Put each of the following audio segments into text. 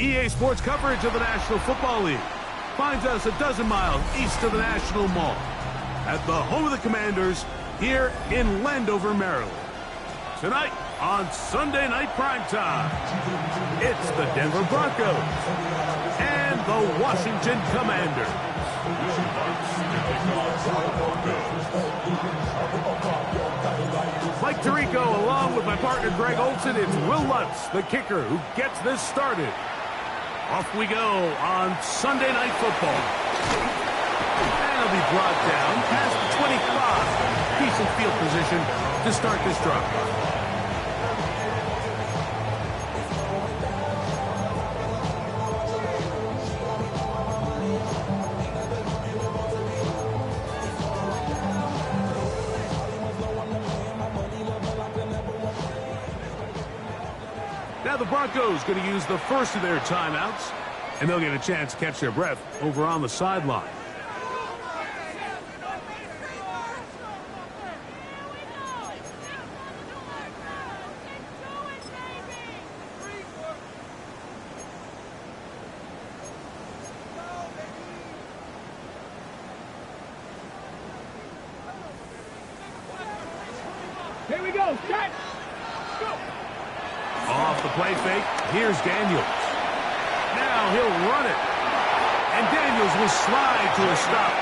EA Sports coverage of the National Football League finds us a dozen miles east of the National Mall at the home of the Commanders here in Landover, Maryland. Tonight on Sunday Night Primetime, it's the Denver Broncos and the Washington Commanders. Mike Tirico along with my partner Greg Olson, it's Will Lutz, the kicker, who gets this started. Off we go on Sunday Night Football. And he'll be brought down past the 25. Decent field position to start this drive. Now the Broncos going to use the first of their timeouts, and they'll get a chance to catch their breath over on the sideline. Here we go, set, go! Off the play fake, here's Daniels. Now he'll run it. And Daniels will slide to a stop.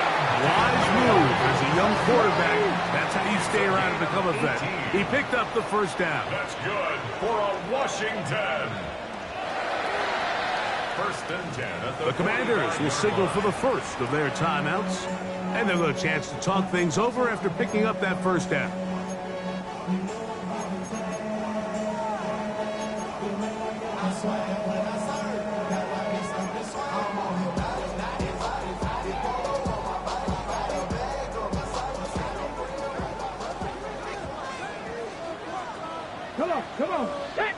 Wise move as a young quarterback. That's how you stay around and become a vet. He picked up the first down. That's good for a Washington. First and 10 at the Commanders will signal for the first of their timeouts. And they'll get a chance to talk things over after picking up that first down. Come on, set!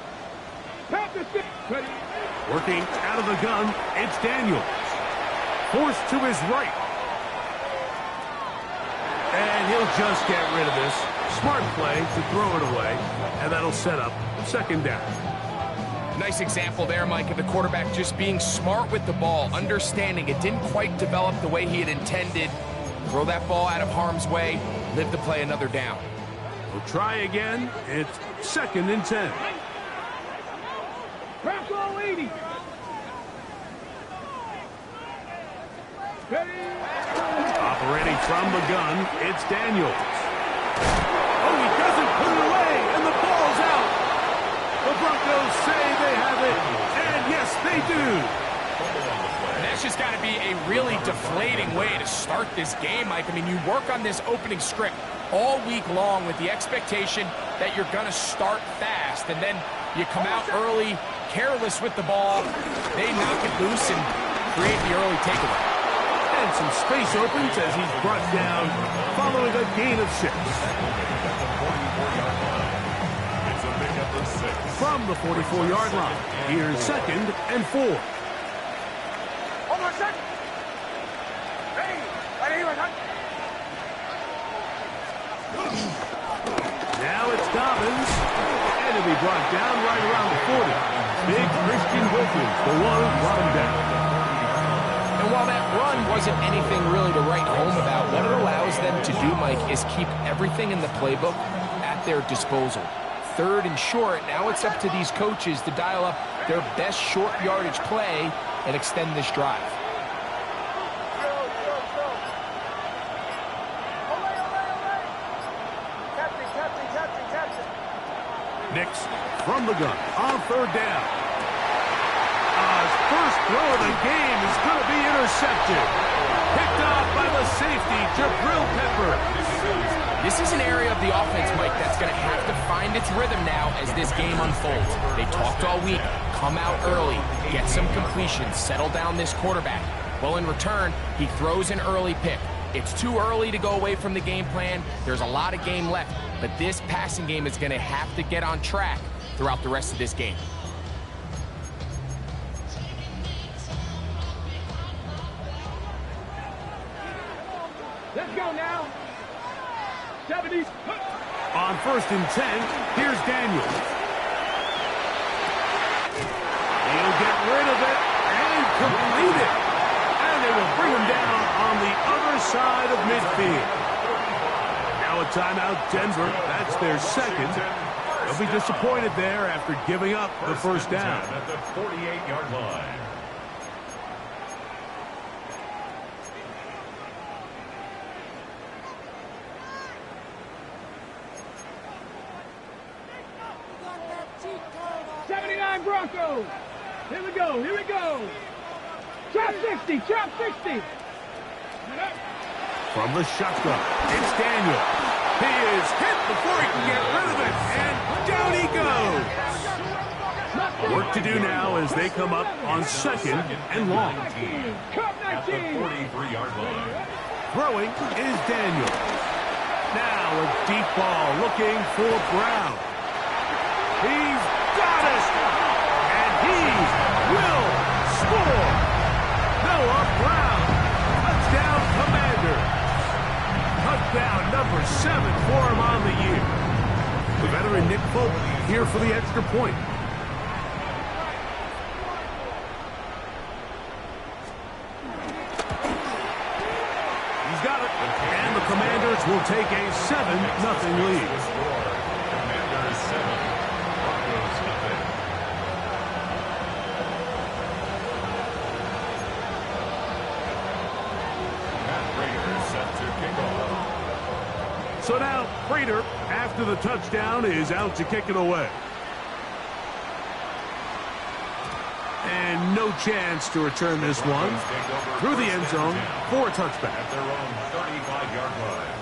Tap the stick! Ready? Working out of the gun, it's Daniels. Forced to his right. And he'll just get rid of this. Smart play to throw it away, and that'll set up second down. Nice example there, Mike, of the quarterback just being smart with the ball, understanding it didn't quite develop the way he had intended. Throw that ball out of harm's way, live to play another down. We'll try again. It's second and 10. Crack all 80. Operating from the gun, it's Daniels. Oh, he doesn't put it away, and the ball's out. The Broncos say they have it, and yes, they do. And that's just got to be a really deflating way to start this game, Mike. I mean, you work on this opening script all week long with the expectation that you're going to start fast, and then you come out early, careless with the ball. They knock it loose and create the early takeaway. And some space opens as he's brought down following a gain of 6. From the 44-yard line, here's second and 4. Hold on a second. Ready? Right here, right. Now it's Dobbins, and he'll be brought down right around the 40. Big Christian Wilkins, the one who brought him down. And while that run wasn't anything really to write home about, what it allows them to do, Mike, is keep everything in the playbook at their disposal. Third and short, now it's up to these coaches to dial up their best short yardage play and extend this drive. Nix from the gun on third down. His first throw of the game is going to be intercepted. Picked off by the safety, Jabril Pepper. This is an area of the offense, Mike, that's going to have to find its rhythm now as this game unfolds. They talked all week, come out early, get some completions, settle down this quarterback. Well, in return, he throws an early pick. It's too early to go away from the game plan. There's a lot of game left, but this passing game is going to have to get on track throughout the rest of this game. Let's go now. 70s. On 1st and 10, here's Daniels. He'll get rid of it and complete it. And they will bring him down on the other side of midfield. Now a timeout, Denver. That's their second. They'll be disappointed there after giving up the first down. At the 48-yard line. Broncos. Here we go. Here we go. Trap 60. Trap 60. From the shotgun, it's Daniel. He is hit before he can get rid of it, and down he goes. Work to do now as they come up on 2nd and long. At the 43-yard line. Throwing is Daniel. Now a deep ball looking for Brown. He's got it. He will score. Noah Brown. Touchdown, Commanders. Touchdown number 7 for him on the year. The veteran Nick Folk here for the extra point. He's got it. And the Commanders will take a 7-0 lead. Commanders 7. Broncos nothing. So now, Prater, after the touchdown, is out to kick it away. And no chance to return this one through the end zone for a touchback. At their own 35-yard line.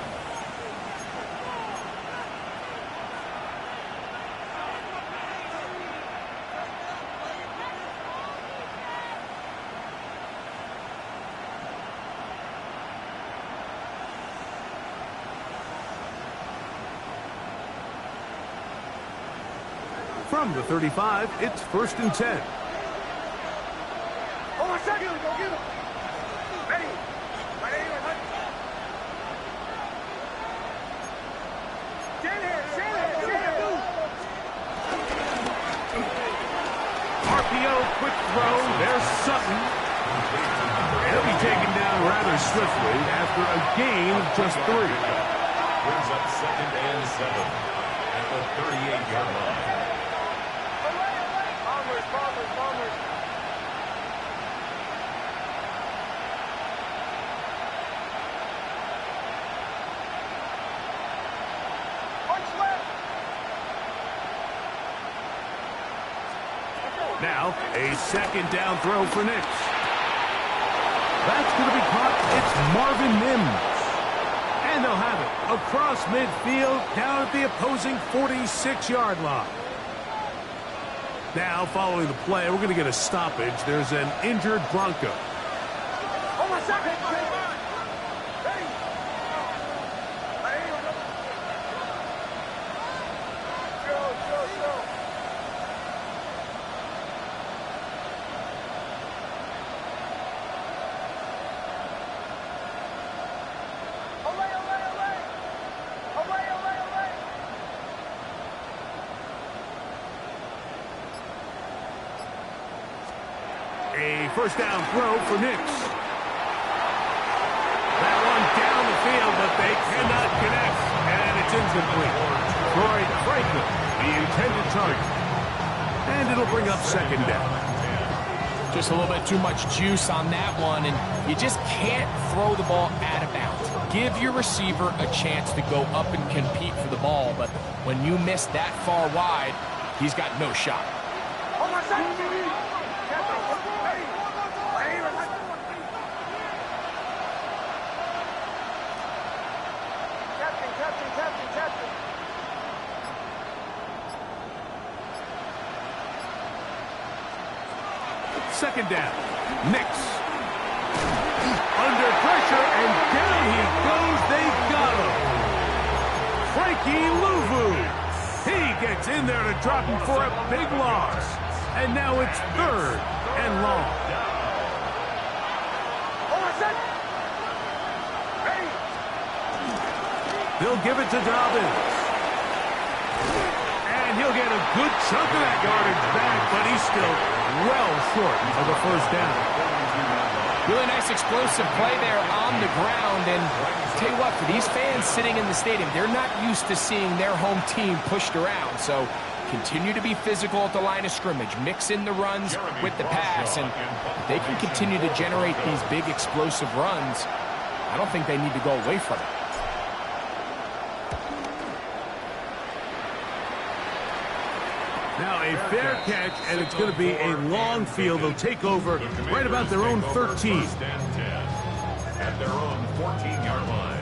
From the 35, it's 1st and 10. Hold on a second. Go get him. Ready. Right here. Stand here. RPO, quick throw. There's Sutton. He'll be taken down rather swiftly after a gain of just 3. Brings up 2nd and 7 at the 38-yard line. Bombers. Now, a 2nd down throw for Nix. That's going to be caught. It's Marvin Mims. And they'll have it across midfield down at the opposing 46-yard line. Now, following the play, we're going to get a stoppage. There's an injured Bronco. Hold on a second. Ready. Go. A 1st down throw for Nix. That one down the field, but they cannot connect. And it's incomplete. Troy Franklin, the intended target. And it'll bring up 2nd down. Just a little bit too much juice on that one, and you just can't throw the ball out of bounds. Give your receiver a chance to go up and compete for the ball, but when you miss that far wide, he's got no shot. Hold on a second. Captain. 2nd down. Nix. Under pressure, and down he goes. They got him. Frankie Louvu. He gets in there to drop him for a big loss. And now it's 3rd and long. They'll give it to Dobbins. And he'll get a good chunk of that yardage back, but he's still well short of the first down. Really nice explosive play there on the ground. And tell you what, for these fans sitting in the stadium, they're not used to seeing their home team pushed around. So continue to be physical at the line of scrimmage. Mix in the runs with the pass. And if they can continue to generate these big explosive runs, I don't think they need to go away from it. Now a fair catch, and it's going to be a long field. They'll take over right about their own 13. At their own 14-yard line.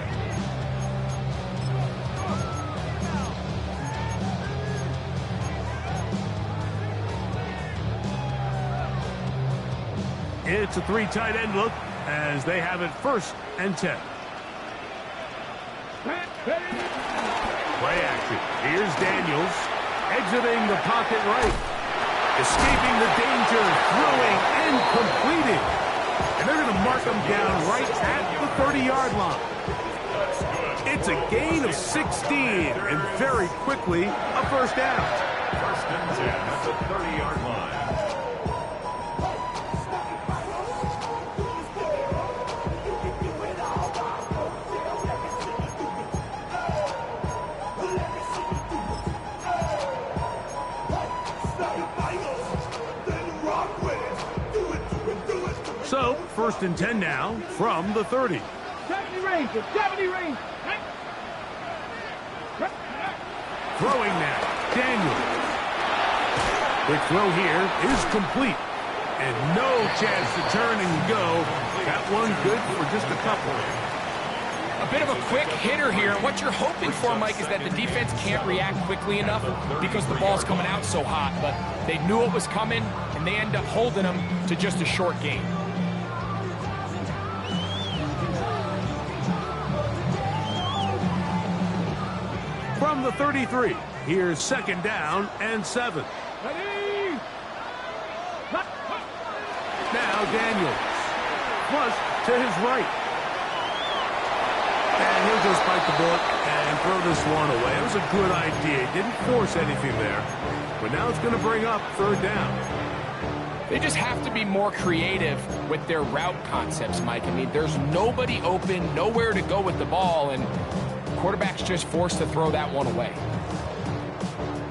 It's a 3 tight end look as they have it 1st and 10. Play action. Here's Daniels. Exiting the pocket right. Escaping the danger. Throwing and completing. And they're going to mark him down right at the 30-yard line. It's a gain of 16. And very quickly, a 1st down. 1st and 10 at the 30-yard line. So, 1st and 10 now from the 30. 70 range, 70 range. Throwing now, Daniels. Quick throw here is complete. And no chance to turn and go. That one good for just a couple. A bit of a quick hitter here. What you're hoping for, Mike, is that the defense can't react quickly enough because the ball's coming out so hot. But they knew it was coming, and they end up holding them to just a short gain. From the 33, here's 2nd down and 7. Now Daniels. Flush to his right. And he'll just bite the bullet and throw this one away. It was a good idea. He didn't force anything there. But now it's going to bring up 3rd down. They just have to be more creative with their route concepts, Mike. I mean, there's nobody open, nowhere to go with the ball, and quarterback's just forced to throw that one away.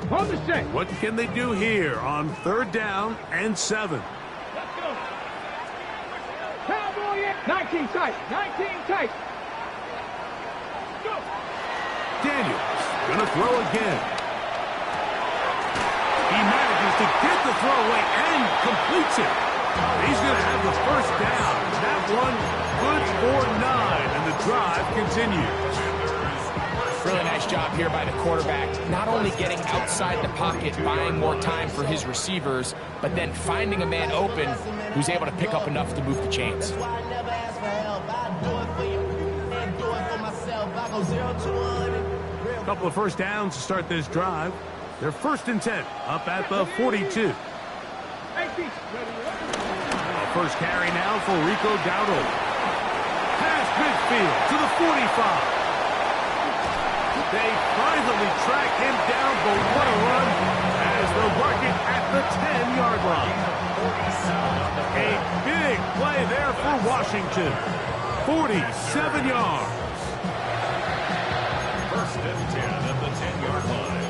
Hold the stick. What can they do here on 3rd down and 7? Let's go. Cowboy in. 19 tight. 19 tight. Go. Daniels gonna throw again. He manages to get the throw away and completes it. He's gonna have the 1st down. That one good for 9, and the drive continues. Really nice job here by the quarterback, not only getting outside the pocket, buying more time for his receivers, but then finding a man open who's able to pick up enough to move the chains. A couple of 1st downs to start this drive. They're 1st and 10, up at the 42. First carry now for Rico Dowdle. Past midfield to the 45. They finally track him down, but what a run as they'll mark it at the 10-yard line. A big play there for Washington. 47 yards. 1st and 10 at the 10-yard line.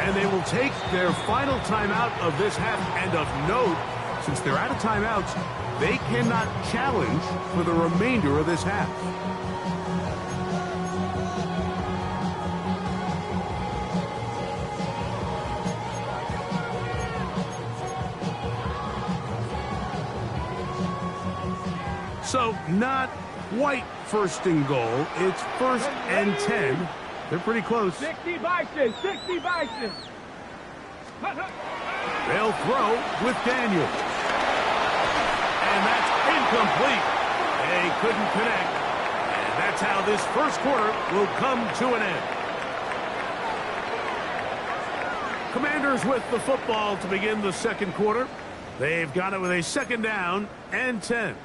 And they will take their final timeout of this half. And of note, since they're out of timeouts, they cannot challenge for the remainder of this half. So, not quite 1st and goal. It's 1st and 10. They're pretty close. 60 Bison, 60 Bison. They'll throw with Daniels. And that's incomplete. They couldn't connect. And That's how this first quarter will come to an end. Commanders with the football to begin the second quarter. They've got it with a 2nd down and 10.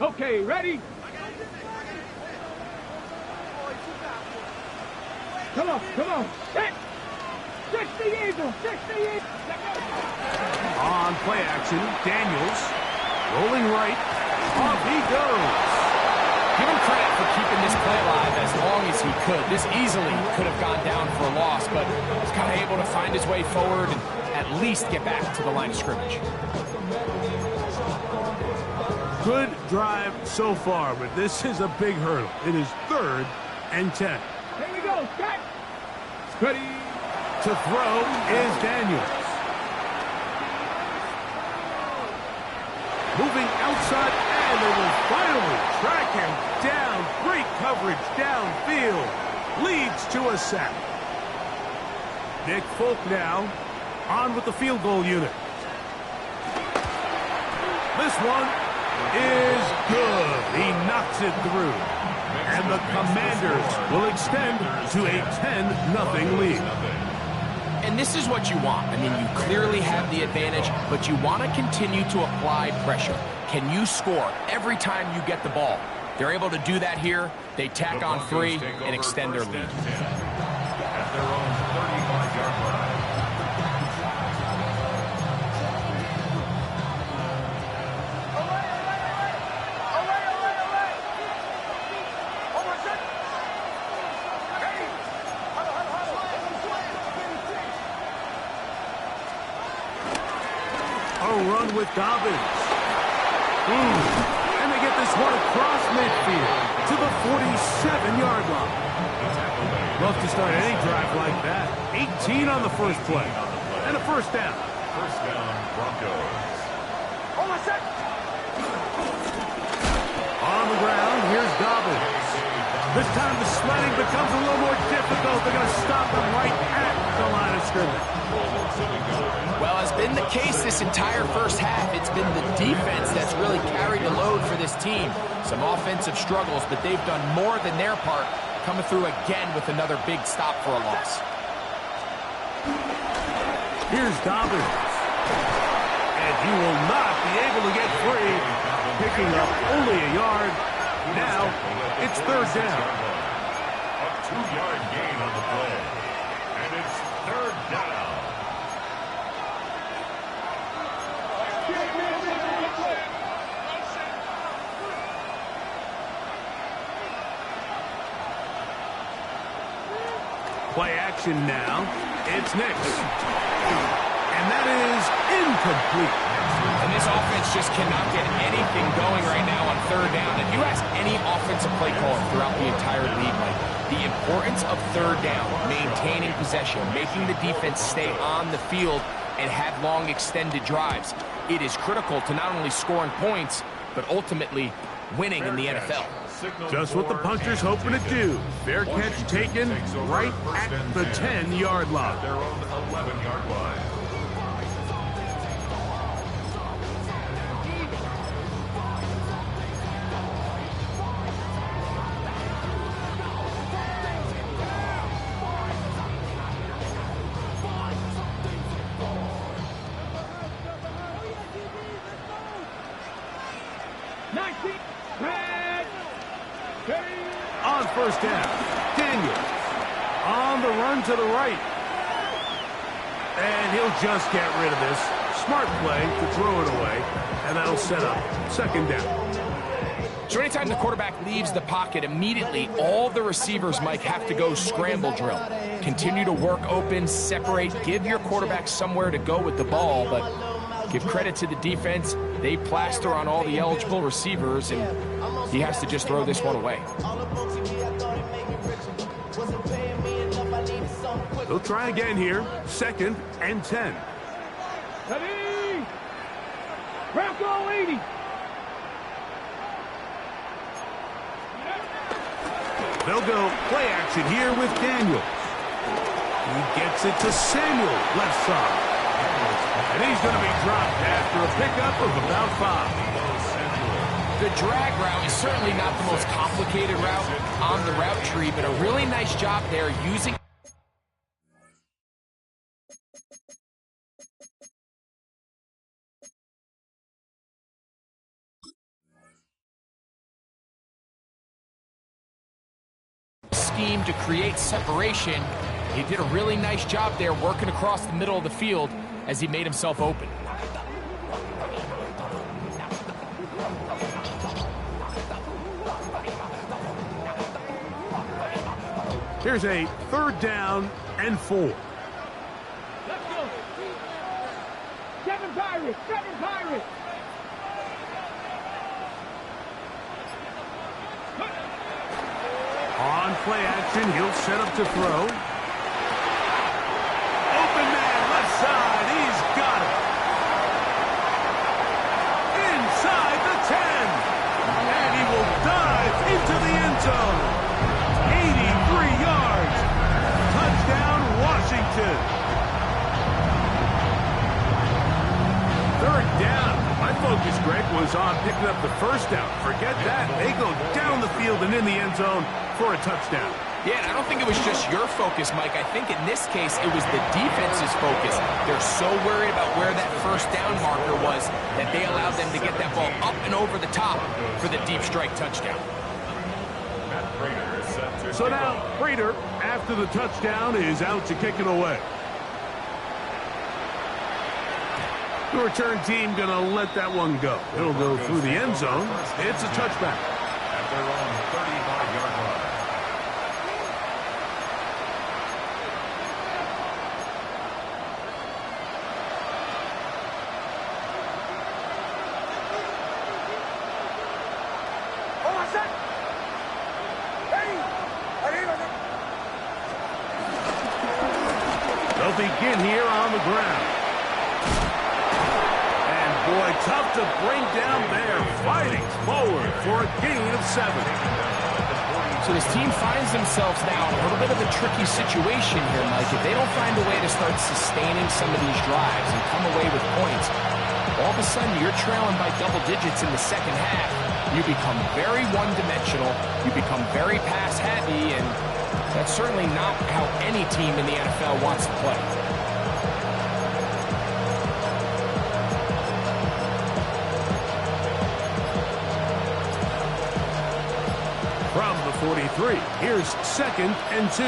Okay, ready? Come on, come on. 60 Eagles, 60 Eagles. On play action, Daniels rolling right. Off he goes. Give him credit for keeping this play alive as long as he could. This easily could have gone down for a loss, but he's kind of able to find his way forward and at least get back to the line of scrimmage. Good drive so far, but this is a big hurdle. It is 3rd and 10. Here we go, set. Ready. To throw is Daniels. Moving outside, and they will finally track him down. Great coverage downfield. Leads to a sack. Nick Folk now on with the field goal unit. This one is good. He knocks it through. And the Commanders will extend to a 10-0 lead. And this is what you want. I mean, you clearly have the advantage, but you want to continue to apply pressure. Can you score every time you get the ball? They're able to do that here. They tack on 3 and extend their lead. At their own 35-yard line. Run with Dobbins. And they get this one across midfield to the 47-yard line. Love to start any drive like that. 18 on the first play. And a first down. First down, Broncos. On the ground, here's Dobbins. This time the sledding becomes a little more difficult. They're going to stop him right at the line of scrimmage. Well, as been the case this entire first half, it's been the defense that's really carried the load for this team. Some offensive struggles, but they've done more than their part, coming through again with another big stop for a loss. Here's Dobbins. And he will not be able to get free, picking up only a yard. Now, it's 3rd down. A 2-yard gain on the play. And it's 3rd down. Play action now. It's Nix. And that is incomplete. And this offense just cannot get anything going right now on 3rd down. If you ask any offensive play caller throughout the entire league, like the importance of 3rd down, maintaining possession, making the defense stay on the field and have long extended drives, it is critical to not only scoring points, but ultimately winning in the NFL. Just what the punter's hoping to do. Fair catch taken right at the 10-yard line. Their own 11-yard line. On first down, Daniels on the run to the right. And he'll just get rid of this. Smart play to throw it away, and that'll set up 2nd down. So anytime the quarterback leaves the pocket, immediately all the receivers might have to go scramble drill. Continue to work open, separate, give your quarterback somewhere to go with the ball, but give credit to the defense. They plaster on all the eligible receivers, and he has to just throw this one away. They'll try again here. 2nd and 10. Ready? Rocco 80. They'll go play action here with Daniels. He gets it to Samuel, left side. And he's going to be dropped after a pickup of about 5. The drag route is certainly not the most complicated route on the route tree, but a really nice job there using scheme to create separation. He did a really nice job there working across the middle of the field as he made himself open. Here's a 3rd down and 4. Let's go. Kevin Pirates. Kevin Pirates. On play action, he'll set up to throw. Open man, left side, he's got it. Inside the 10. And he will dive into the end zone. 83 yards. Touchdown, Washington. 3rd down. My focus, Greg, was on picking up the 1st down. Forget that. They go down the field and in the end zone for a touchdown. Yeah, and I don't think it was just your focus, Mike. I think in this case, it was the defense's focus. They're so worried about where that 1st down marker was that they allowed them to get that ball up and over the top for the deep strike touchdown. So now, Prater, after the touchdown, is out to kick it away. The return team going to let that one go. It'll go through the end zone. It's a touchback. At their own 35-yard line. Hold on a sec. Ready? They'll begin here on the ground. Boy, tough to bring down there, fighting forward for a gain of 7. So this team finds themselves now in a little bit of a tricky situation here, Mike. If they don't find a way to start sustaining some of these drives and come away with points, all of a sudden you're trailing by double digits in the 2nd half. You become very one-dimensional, you become very pass-heavy, and that's certainly not how any team in the NFL wants to play. From the 43, here's 2nd and 2.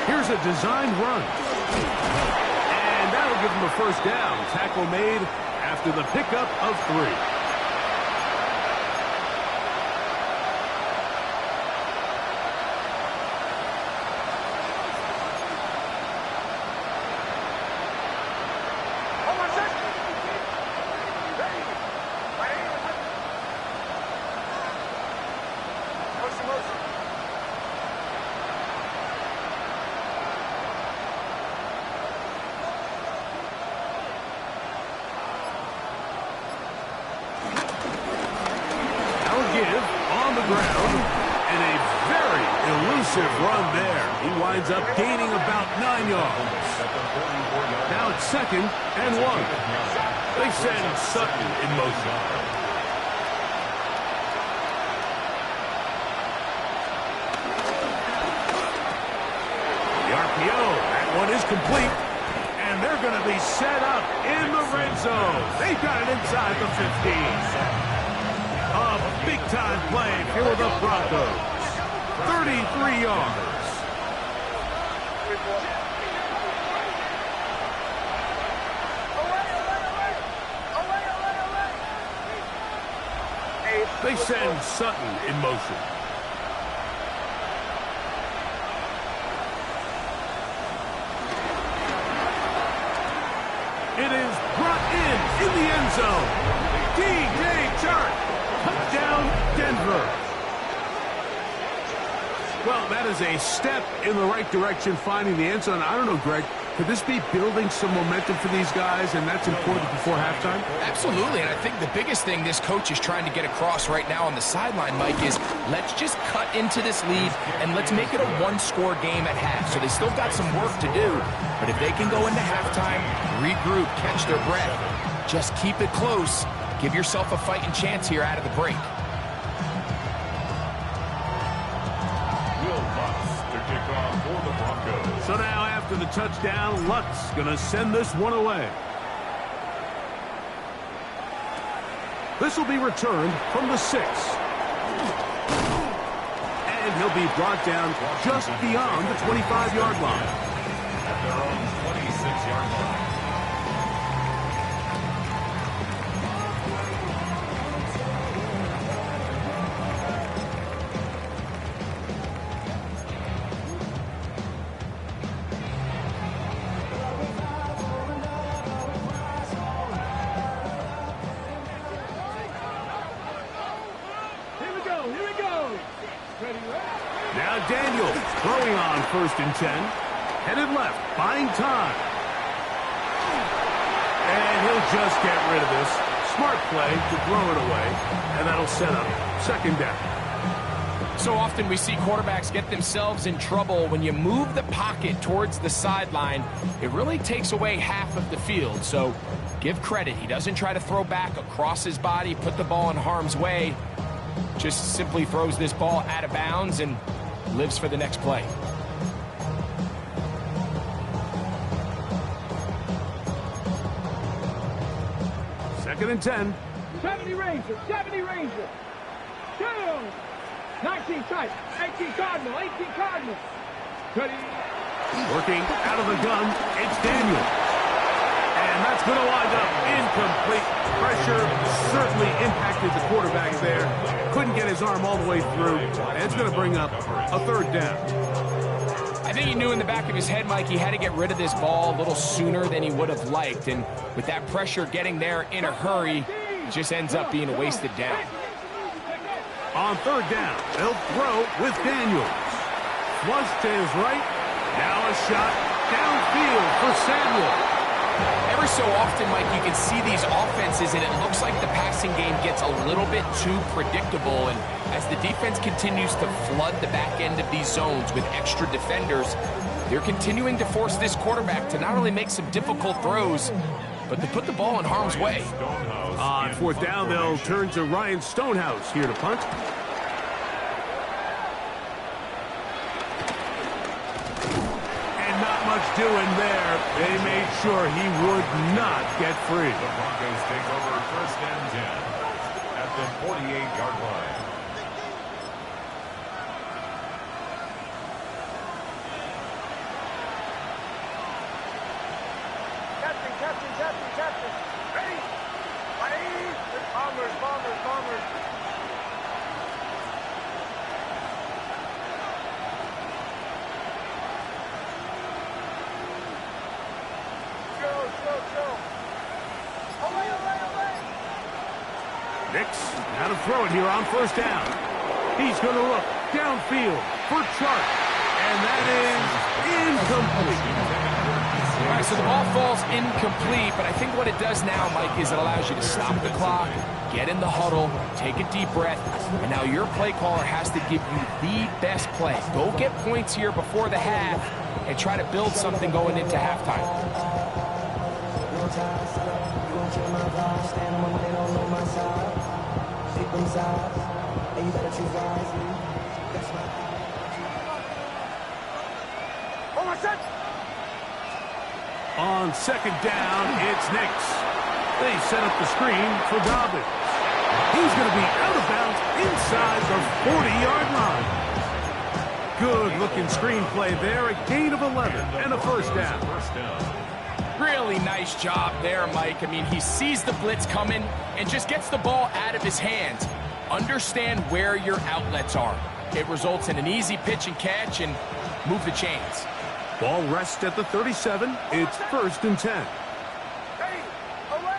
Here's a designed run. And that'll give him a 1st down. Tackle made after the pickup of 3. Run there. He winds up gaining about 9 yards. Now it's 2nd and 1. They send Sutton in motion. The RPO, that one is complete. And they're going to be set up in the red zone. They've got it inside the 15. A big-time play for the Broncos. 33 yards. They send Sutton in motion. It is brought in the end zone. DJ Chark. Touchdown, Denver. Well, that is a step in the right direction, finding the end zone. I don't know, Greg, could this be building some momentum for these guys, and that's important before halftime? Absolutely, and I think the biggest thing this coach is trying to get across right now on the sideline, Mike, is let's just cut into this lead, and let's make it a one-score game at half. So they still got some work to do, but if they can go into halftime, regroup, catch their breath, just keep it close, give yourself a fighting chance here out of the break. So now after the touchdown, Luck's going to send this one away. This will be returned from the 6. And he'll be brought down just beyond the 25-yard line. At their own 26-yard line. Now Daniel throwing on 1st and 10. Headed left, buying time. And he'll just get rid of this. Smart play to throw it away. And that'll set up 2nd down. So often we see quarterbacks get themselves in trouble when you move the pocket towards the sideline. It really takes away half of the field. So give credit. He doesn't try to throw back across his body, put the ball in harm's way. Just simply throws this ball out of bounds and lives for the next play. Second and 10. 70 Ranger, 70 Ranger. 2. 19 tight, 18 Cardinal, 18 Cardinal. 30. Working out of the gun, it's Daniel. And that's going to wind up incomplete. Pressure certainly impacted the quarterback there. Couldn't get his arm all the way through. And it's going to bring up a 3rd down. I think he knew in the back of his head, Mike, he had to get rid of this ball a little sooner than he would have liked. And with that pressure getting there in a hurry, it just ends up being a wasted down. On 3rd down, they'll throw with Daniels. Flush to his right. Now a shot downfield for Samuel. Every so often, Mike, you can see these offenses, and it looks like the passing game gets a little bit too predictable. And as the defense continues to flood the back end of these zones with extra defenders, they're continuing to force this quarterback to not only make some difficult throws, but to put the ball in harm's way. On 4th down, they'll turn to Ryan Stonehouse here to punt. Doing there, they made sure he would not get free. The Broncos take over 1st and 10 at the 48-yard line. Captain. Ready? Bombers. Nix, now to throw it here on 1st down. He's going to look downfield for Chark. And that is incomplete. All right, so the ball falls incomplete, but I think what it does now, Mike, is it allows you to stop the clock, get in the huddle, take a deep breath, and now your play caller has to give you the best play. Go get points here before the half and try to build something going into halftime. On 2nd down, it's Nix. They set up the screen for Dobbins. He's going to be out of bounds inside the 40-yard line. Good-looking screenplay there, a gain of 11 and a 1st down. Really nice job there, Mike. I mean, he sees the blitz coming and just gets the ball out of his hands. Understand where your outlets are. It results in an easy pitch and catch and move the chains. Ball rests at the 37. It's 1st and 10. Hey! Away!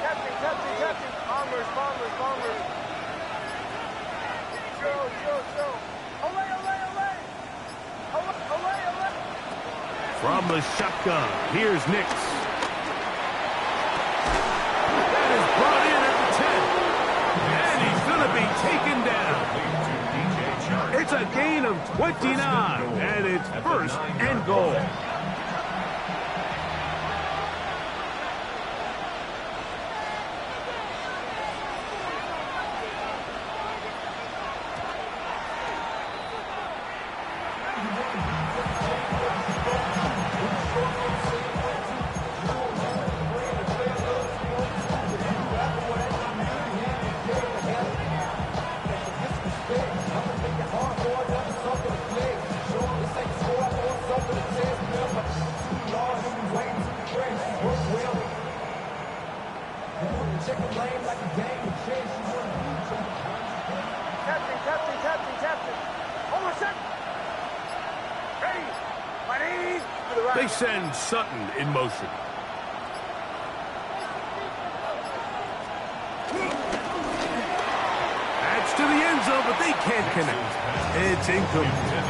Captain! Bombers! From the shotgun, here's Nix. That is brought in at the 10. And he's going to be taken down. It's a gain of 29, and it's first and goal. They send Sutton in motion. That's to the end zone, but they can't connect. It's incomplete.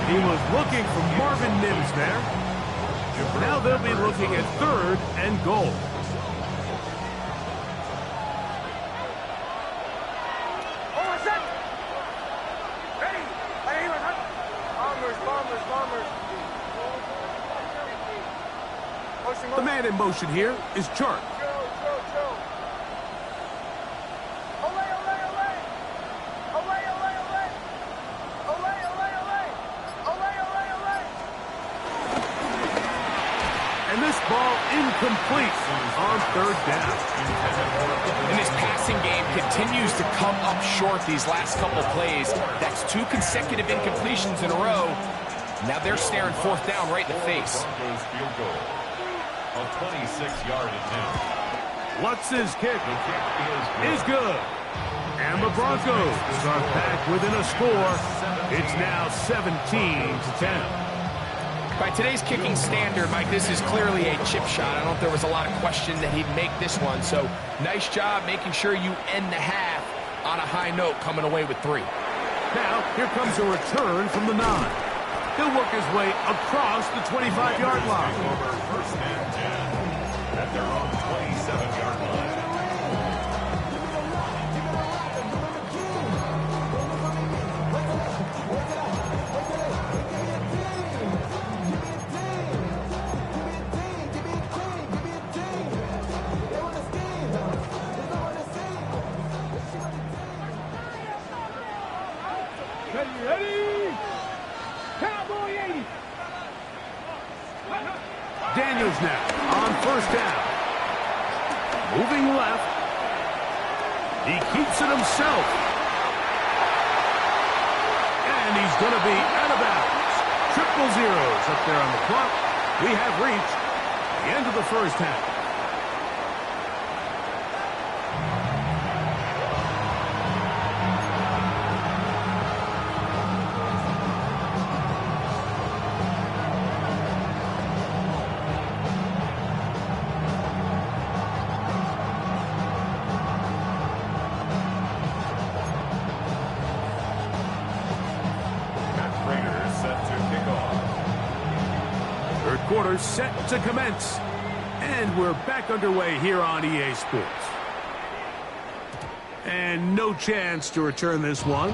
He was looking for Marvin Mims there. Now they'll be looking at third and goal. The man in motion here is Chark. And this ball incomplete on third down. And this passing game continues to come up short these last couple plays. That's 2 consecutive incompletions in a row. Now they're staring fourth down right in the face. A 26-yard attempt. Lutz's kick is good. And the Broncos are back within a score. It's now 17-10. By today's kicking standard, Mike, this is clearly a chip shot. I don't know if there was a lot of question that he'd make this one. So nice job making sure you end the half on a high note, coming away with 3. Now, here comes a return from the 9. He'll work his way across the 25-yard line. First and 10 at their own 27-yard line. Ready? Cowboy 80. Daniels now on first down. Moving left. He keeps it himself. And he's going to be out of bounds. 0-0 up there on the clock. We have reached the end of the first half. Quarter set to commence. And we're back underway here on EA Sports. And no chance to return this one.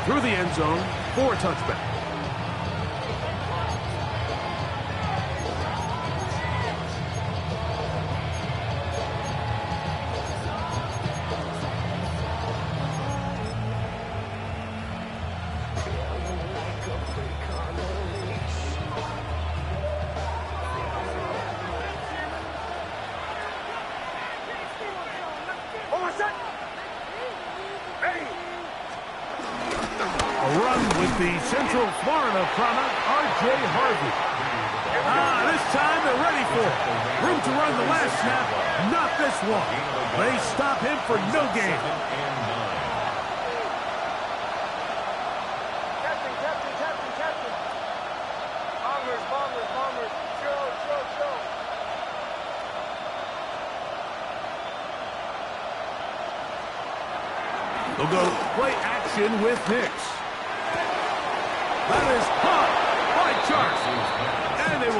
Through the end zone for a touchback. The Central Florida product, R.J. Harvey. This time they're ready for it. Room to run the last snap, not this one. They stop him for no gain. Captain. Bombers. Show. They'll go play action with Hicks. That is caught by Chark. And they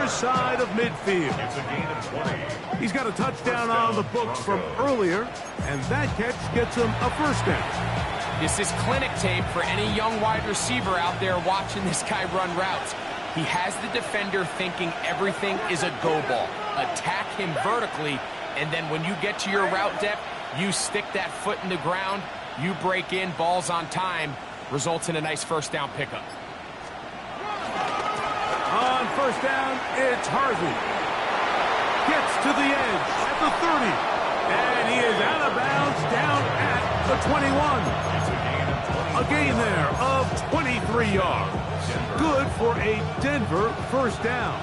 near side of midfield. It's a gain of 20. He's got a touchdown on the books from earlier, and that catch gets him a first down. This is clinic tape for any young wide receiver out there watching this guy run routes. He has the defender thinking everything is a go ball. Attack him vertically, and then when you get to your route depth, you stick that foot in the ground, you break in, ball's on time, results in a nice first down pickup. On first down, it's Harvey. Gets to the edge at the 30. And he is out of bounds down at the 21. A gain there of 23 yards. Good for a Denver first down.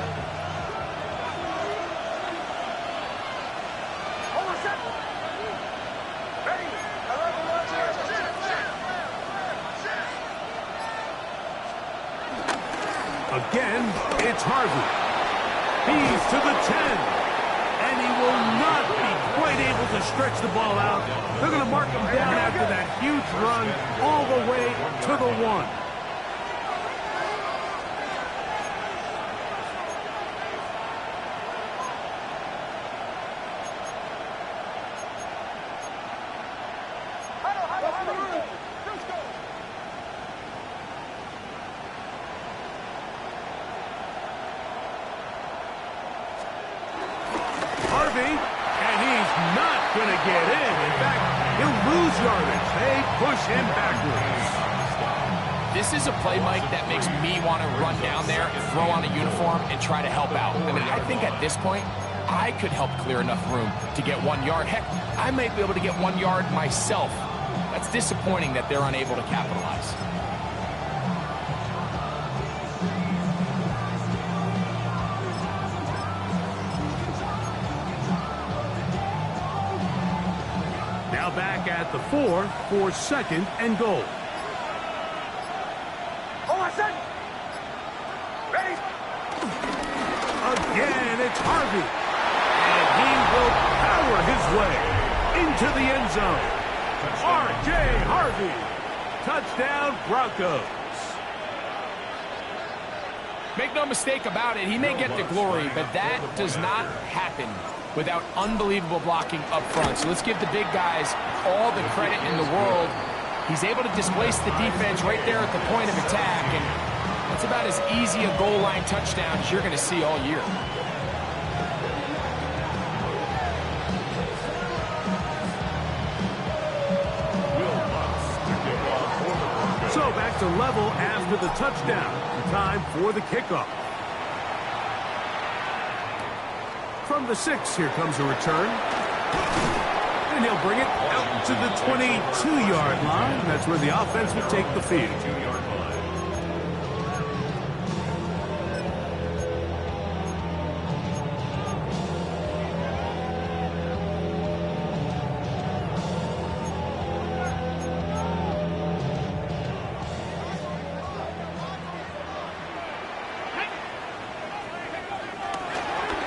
Again, it's Harvey. He's to the 10. And he will not be quite able to stretch the ball out. They're going to mark him down after that huge run all the way to the 1. And he's not going to get in. In fact, he'll lose yardage. They push him backwards. This is a play, Mike, that makes me want to run down there, throw on a uniform, and try to help out. I mean, I think at this point, I could help clear enough room to get 1 yard. Heck, I might be able to get 1 yard myself. That's disappointing that they're unable to capitalize. Now back at the 4 for second and goal. Ready? Again, it's Harvey. And he will power his way into the end zone. R.J. Harvey. Touchdown, Broncos. Make no mistake about it, he may get the glory, but that does not happen without unbelievable blocking up front. So let's give the big guys all the credit in the world. He's able to displace the defense right there at the point of attack, and that's about as easy a goal line touchdown as you're going to see all year. So back to level after the touchdown. Time for the kickoff. From the 6, here comes a return. And he'll bring it out to the 22-yard line. That's where the offense will take the field.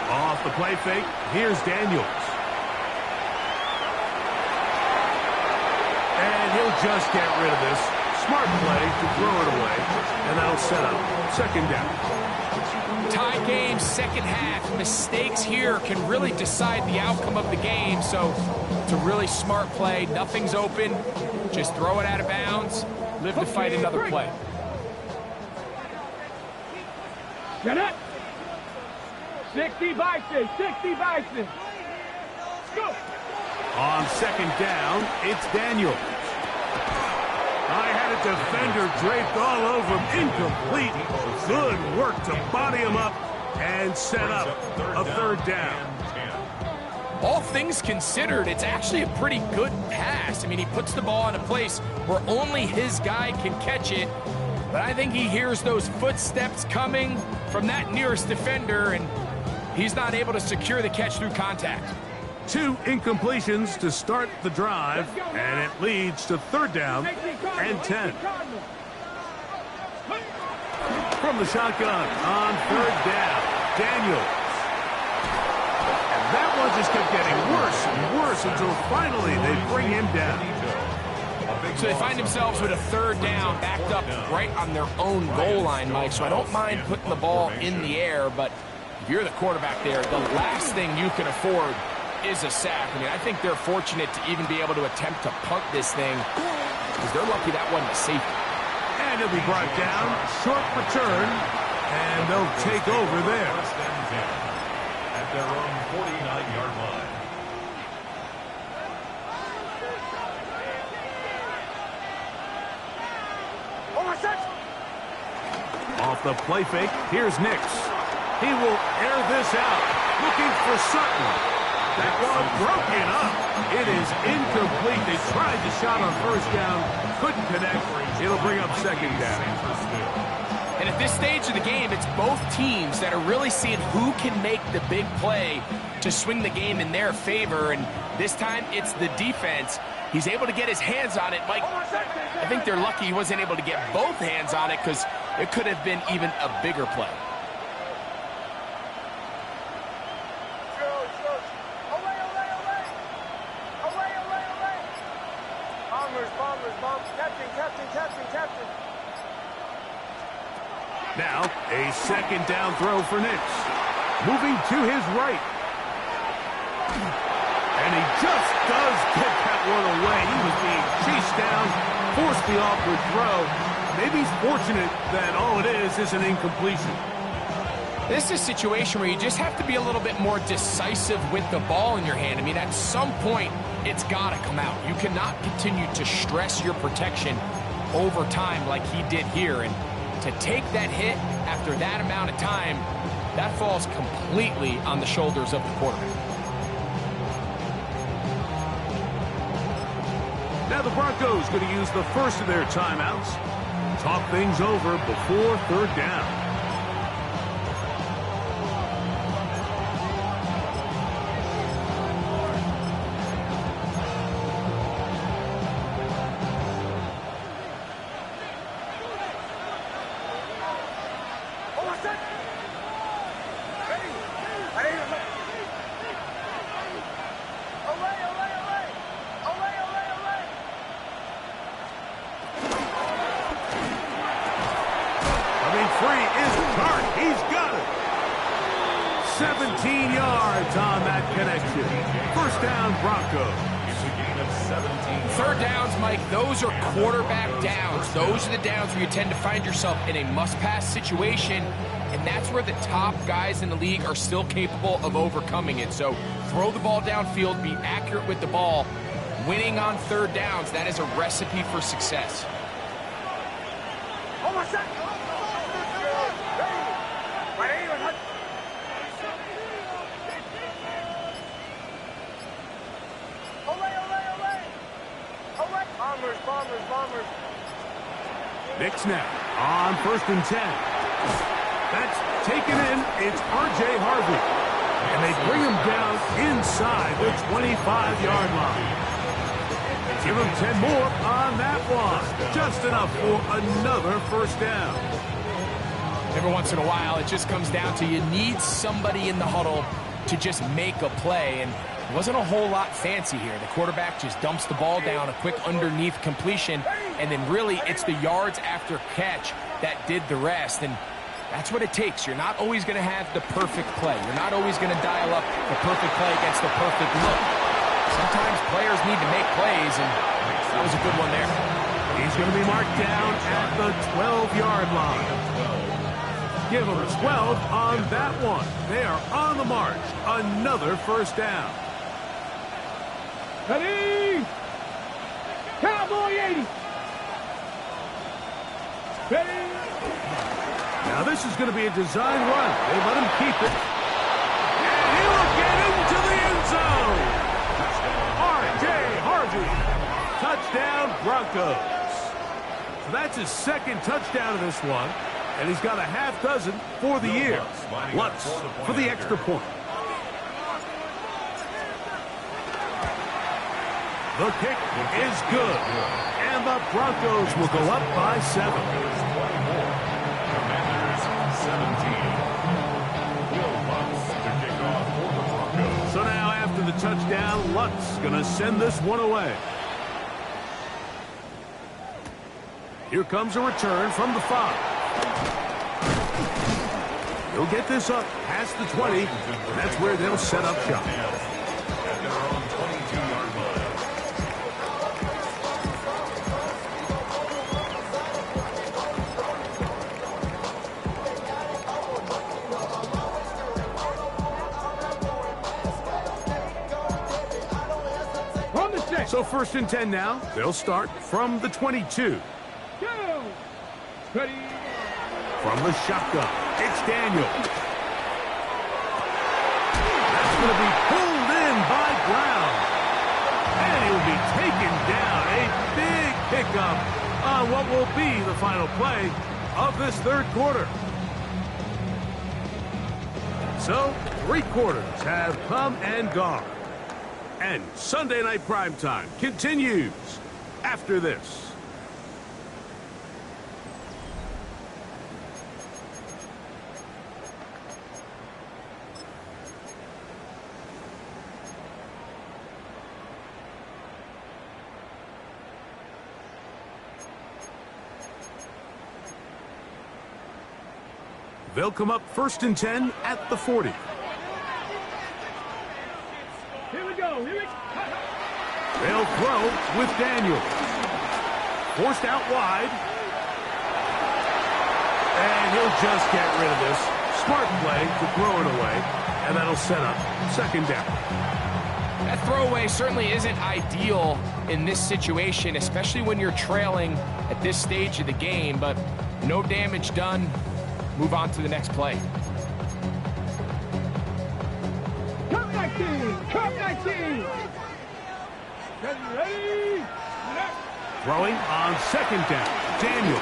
Off the play fake, here's Daniels. And he'll just get rid of this. Smart play to throw it away. And that'll set up second down. Tie game, second half. Mistakes here can really decide the outcome of the game. So it's a really smart play. Nothing's open. Just throw it out of bounds. Live to fight another play. Get it. 60 Bison, 60 Bison. Go. On second down, it's Daniels. I had a defender draped all over him. Incomplete. Good work to body him up and set up a third down. All things considered, it's actually a pretty good pass. I mean, he puts the ball in a place where only his guy can catch it. But I think he hears those footsteps coming from that nearest defender, and he's not able to secure the catch through contact. 2 incompletions to start the drive, and it leads to third down and 10. From the shotgun on third down, Daniels. And that one just kept getting worse and worse until finally they bring him down. So they find themselves with a third down, backed up right on their own goal line, Mike. So I don't mind putting the ball in the air, but If you're the quarterback there, the last thing you can afford is a sack. I mean, I think they're fortunate to even be able to attempt to punt this thing because they're lucky that wasn't a safety. And he'll be brought down. Short return. And they'll take over there. First and 10 at their own 49-yard line. Off the play fake, here's Nix. He will air this out, looking for Sutton. That one broken up. It is incomplete. They tried the shot on first down, couldn't connect. It'll bring up second down. And at this stage of the game, it's both teams that are really seeing who can make the big play to swing the game in their favor. And this time, it's the defense. He's able to get his hands on it. Mike, I think they're lucky he wasn't able to get both hands on it because it could have been even a bigger play. Captain. Now, a second down throw for Nix. Moving to his right. And he just does get that one away. He was being chased down, forced the awkward throw. Maybe he's fortunate that all it is an incompletion. This is a situation where you just have to be a little bit more decisive with the ball in your hand. I mean, at some point, it's got to come out. You cannot continue to stress your protection over time like he did here. And to take that hit after that amount of time, that falls completely on the shoulders of the quarterback. Now the Broncos going to use the first of their timeouts. Talk things over before third down. Free is Tart. He's got it. 17 yards on that connection. First down, Broncos. It's a gain of 17. Third downs, Mike, those are quarterback downs. Those are the downs where you tend to find yourself in a must-pass situation, and that's where the top guys in the league are still capable of overcoming it. So throw the ball downfield, be accurate with the ball. Winning on third downs, that is a recipe for success. Bombers. Nix now on 1st and 10. That's taken in. It's R.J. Harvey. And they bring him down inside the 25-yard line. Give him 10 more on that one. Just enough for another first down. Every once in a while, it just comes down to you need somebody in the huddle to just make a play. And it wasn't a whole lot fancy here. The quarterback just dumps the ball down, a quick underneath completion, and then really it's the yards after catch that did the rest. And that's what it takes. You're not always going to have the perfect play. You're not always going to dial up the perfect play against the perfect look. Sometimes players need to make plays, and that was a good one there. He's going to be marked down at the 12-yard line. Give him 12 on that one. They are on the march. Another first down. Ready? Cowboy 80. Ready? Now this is going to be a design run. They let him keep it. And he will get into the end zone. R.J. Harvey. Touchdown, Broncos. So that's his second touchdown of this one. And he's got a half dozen for the year. Lutz for the extra point. The kick is good. And the Broncos will go up by 7. Commanders 17. Will Lutz to kick off for the Broncos. So now after the touchdown, Lutz going to send this one away. Here comes a return from the 5. He'll get this up past the 20. That's where they'll set up shop. At their own 22-yard line. From the 6. So 1st and 10 now. They'll start from the 22. Go. Ready. From the shotgun, it's Daniel. That's going to be pulled in by Brown. And he'll be taken down. A big pickup on what will be the final play of this 3rd quarter. So, 3 quarters have come and gone. And Sunday Night Primetime continues after this. They'll come up 1st and 10 at the 40. Here we go. They'll throw with Daniel. Forced out wide. And he'll just get rid of this. Smart play to throw it away. And that'll set up 2nd down. That throwaway certainly isn't ideal in this situation, especially when you're trailing at this stage of the game, but no damage done. Move on to the next play. Come 19. Come 19. Ready. Throwing on 2nd down. Daniel.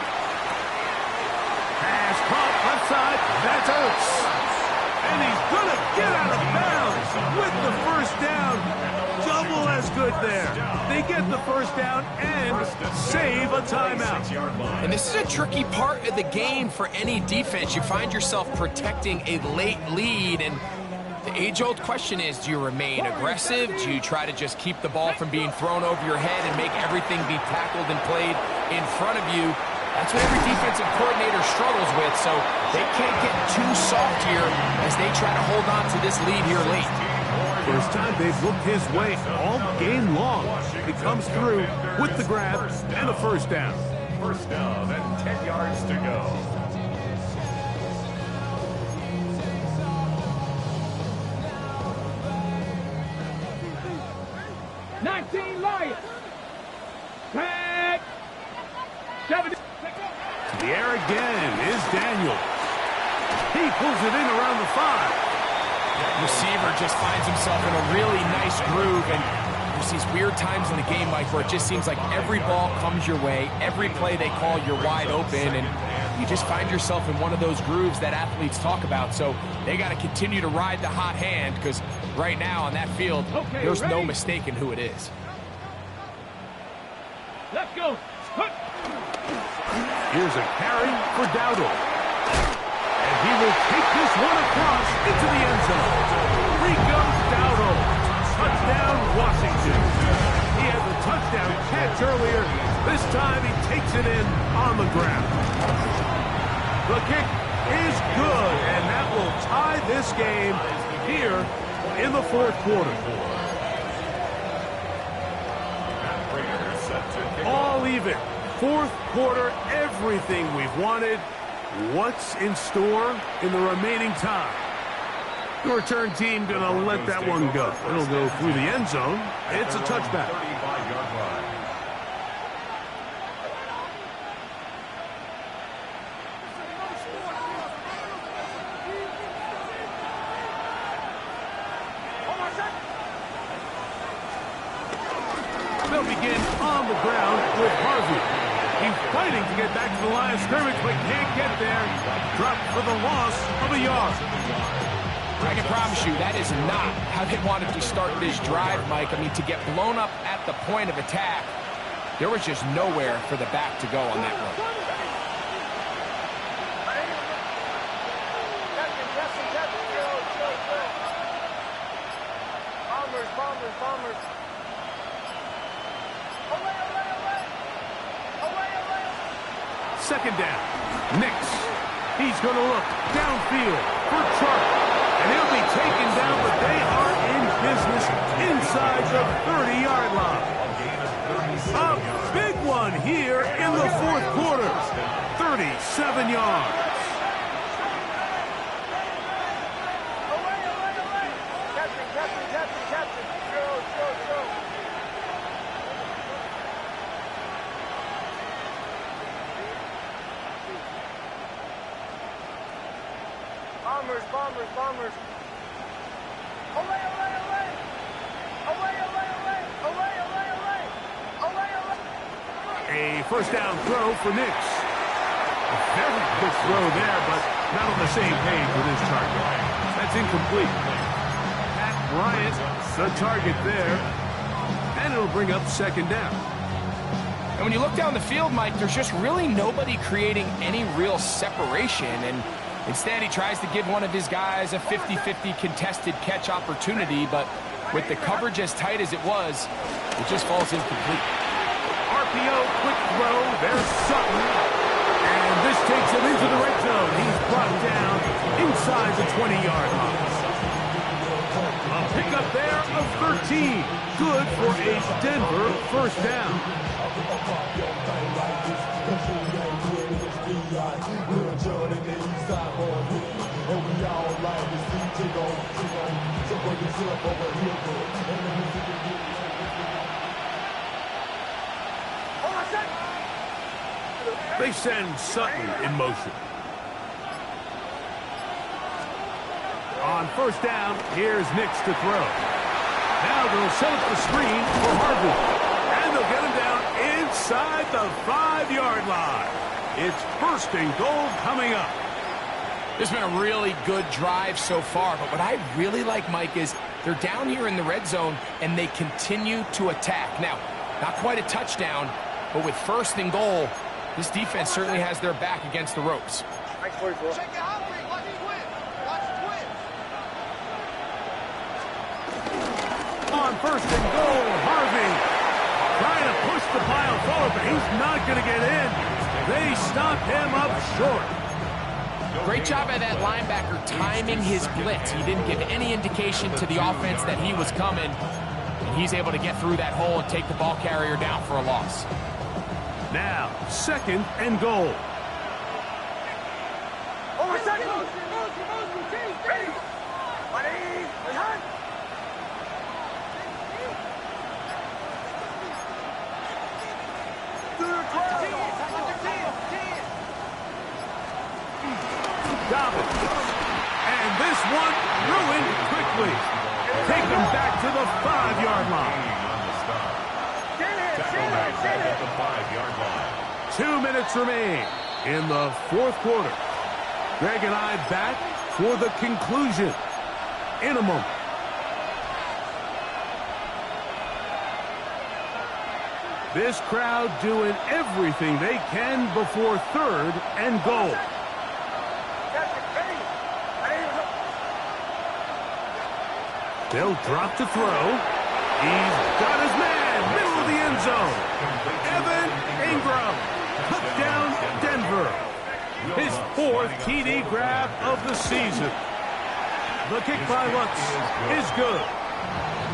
Pass caught left side. That's Oates. And he's going to get out of bounds with the 1st down. Double as good there. They get the 1st down and save a timeout. And this is a tricky part of the game for any defense. You find yourself protecting a late lead, and the age-old question is, do you remain aggressive? Do you try to just keep the ball from being thrown over your head and make everything be tackled and played in front of you? That's what every defensive coordinator struggles with, so they can't get too soft here as they try to hold on to this lead here late. First time they've looked his way all game long. He comes through with the grab and the 1st down. 1st down and 10 yards to go. Lions. Back. 70. To the air again is Daniel. He pulls it in around the 5. Receiver just finds himself in a really nice groove, and there's these weird times in the game, Mike, where it just seems like every ball comes your way, every play they call, you're wide open, and you just find yourself in one of those grooves that athletes talk about. So they got to continue to ride the hot hand, because right now on that field, there's no mistaking who it is. Let's go. Here's a carry for Dowdle. And he will take this one across into the end zone. Free goes Dowdle. Touchdown, Washington. He had the touchdown catch earlier. This time he takes it in on the ground. The kick is good, and that will tie this game here in the 4th quarter. All even. 4th quarter, everything we've wanted. What's in store in the remaining time? The return team going to let that one go. It'll go through the end zone. It's a touchback. 35-yard line. They'll begin on the ground with Harvey. He's fighting to get back to the line of scrimmage, but can't get there. Dropped for the loss of a yard. I can promise you that is not how they wanted to start this drive, Mike. I mean, to get blown up at the point of attack, there was just nowhere for the back to go on that run. Bombers. 2nd down. Nix. He's going to look downfield for Chark. And he'll be taken down, but they are in business inside the 30-yard line. A big one here in the fourth quarter. 37 yards. Bombers. Away. A first down throw for Nix. A very quick throw there, but not on the same page with his target. That's incomplete. Pat Bryant, the target there. And it'll bring up second down. And when you look down the field, Mike, there's just really nobody creating any real separation. And instead, he tries to give one of his guys a 50-50 contested catch opportunity, but with the coverage as tight as it was, it just falls incomplete. RPO, quick throw, there's Sutton. And this takes him into the red zone. He's brought down inside the 20-yard line. A pickup there of 13. Good for a Denver first down. They send Sutton in motion. On first down, here's Nix to throw. Now they'll set up the screen for Harvey. And they'll get him down inside the 5-yard line. It's first and goal coming up. This has been a really good drive so far, but what I really like, Mike, is they're down here in the red zone, and they continue to attack. Now, not quite a touchdown, but with first and goal, this defense certainly has their back against the ropes. Check it out, watch twin. On first and goal, Harvey trying to push the pile forward, but he's not going to get in. They stop him up short. Great job by that linebacker timing his blitz. He didn't give any indication to the offense that he was coming, and he's able to get through that hole and take the ball carrier down for a loss. Now, second and goal. Over second. Ready. Behind. Dobbins. And this one ruined quickly. Take them back to the 5-yard line. At the 5-yard line. 2 minutes remain in the fourth quarter. Greg and I back for the conclusion in a moment. This crowd doing everything they can before third and goal. They'll drop to throw. He's got his man, middle of the end zone. Evan Ingram, touchdown Denver. His fourth TD grab of the season. The kick by Lutz is good.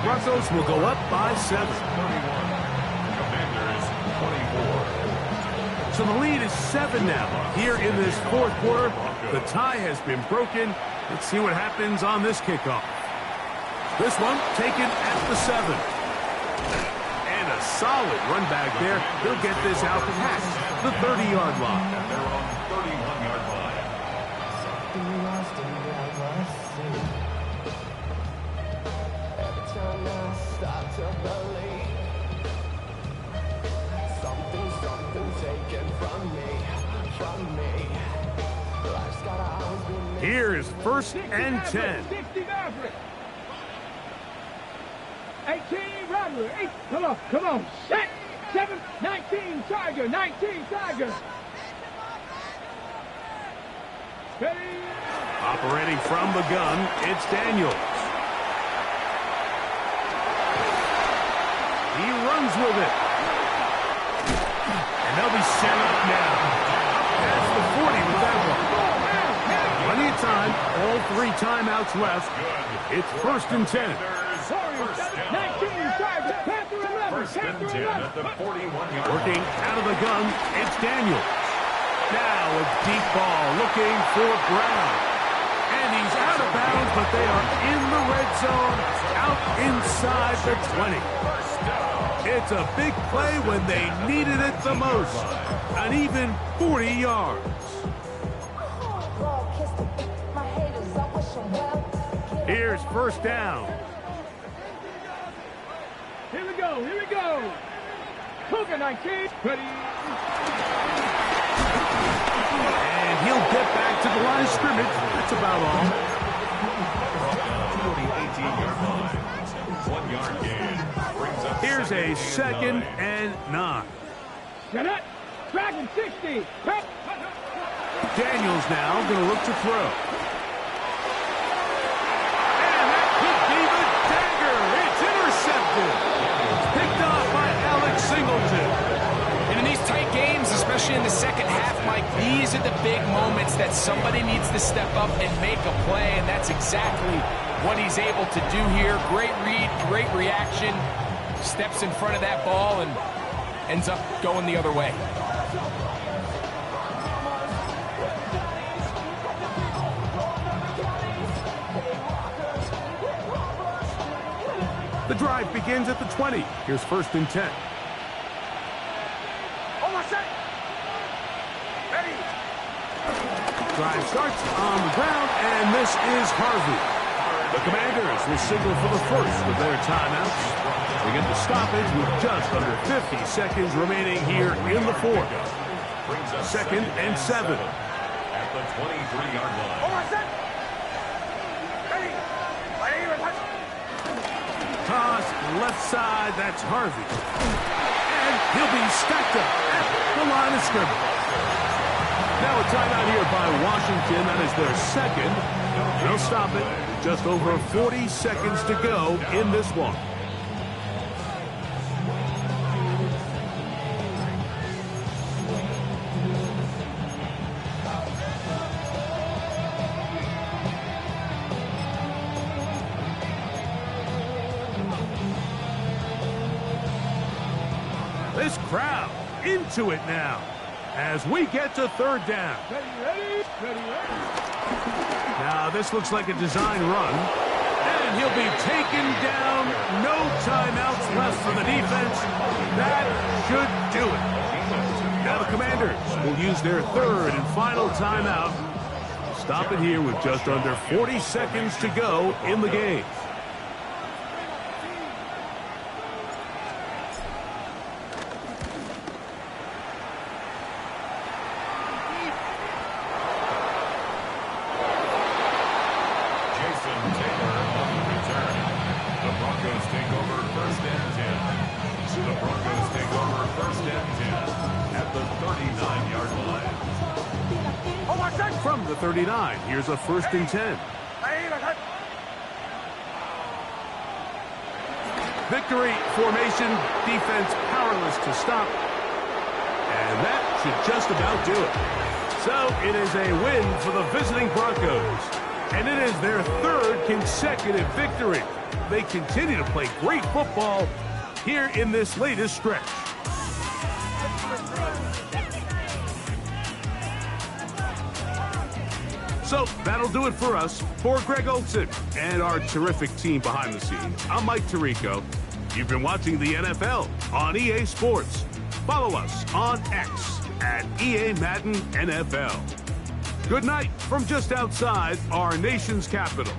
Broncos will go up by 7. Commanders 24. So the lead is 7 now. Here in this fourth quarter, the tie has been broken. Let's see what happens on this kickoff. This one taken at the 7. And a solid run back there. He'll get this out past the 30-yard line. They're on the 31-yard line. Here is first and 10. 60 Maverick. 18 Rattler. Come on. Set. 7, 19 Tiger. 19 Tiger. Ready. Operating from the gun, it's Daniels. He runs with it. And they'll be set up now. That's the 40 with that one. 3 timeouts left. It's 1st and 10. Warriors, 19 charges, Panther 11, First and Panther 10 11. at the 41-yard Working line. out of the gun, it's Daniels. Now a deep ball looking for Brown. And he's out of bounds, but they are in the red zone, out inside the 20. It's a big play when they needed it the most. An even 40 yards. Here's 1st down. Here we go, here we go. Cougar 19, ready. And he'll get back to the line of scrimmage. That's about all. From the 18-yard line. 1-yard gain. Brings up Here's a 2nd and 9. and 9. Jeanette, Dragon 60. Daniels now going to look to throw. And that could be the dagger. It's intercepted. Picked off by Alex Singleton. And in these tight games, especially in the second half, Mike, these are the big moments that somebody needs to step up and make a play, and that's exactly what he's able to do here. Great read, great reaction. Steps in front of that ball and ends up going the other way. The drive begins at the 20. Here's 1st and 10. Drive starts on the ground, and this is Harvey. The Commanders will signal for the first of their timeouts. They get the stoppage with just under 50 seconds remaining here in the 4th. 2nd and 7. At the 23-yard line. Toss left side, that's Harvey. And he'll be stacked up at the line of scrimmage. Now a timeout here by Washington. That is their 2nd. They'll stop it. Just over 40 seconds to go in this one. This crowd into it now as we get to 3rd down. Ready. Now this looks like a design run, and he'll be taken down. No timeouts left for the defense. That should do it. Now the Commanders will use their 3rd and final timeout. Stop it here with just under 40 seconds to go in the game. From the 39, here's a 1st and 10. Victory formation, defense powerless to stop. And that should just about do it. So it is a win for the visiting Broncos. And it is their 3rd consecutive victory. They continue to play great football here in this latest stretch. So that'll do it for us. For Greg Olson and our terrific team behind the scenes, I'm Mike Tirico. You've been watching the NFL on EA Sports. Follow us on X at EA Madden NFL. Good night from just outside our nation's capital.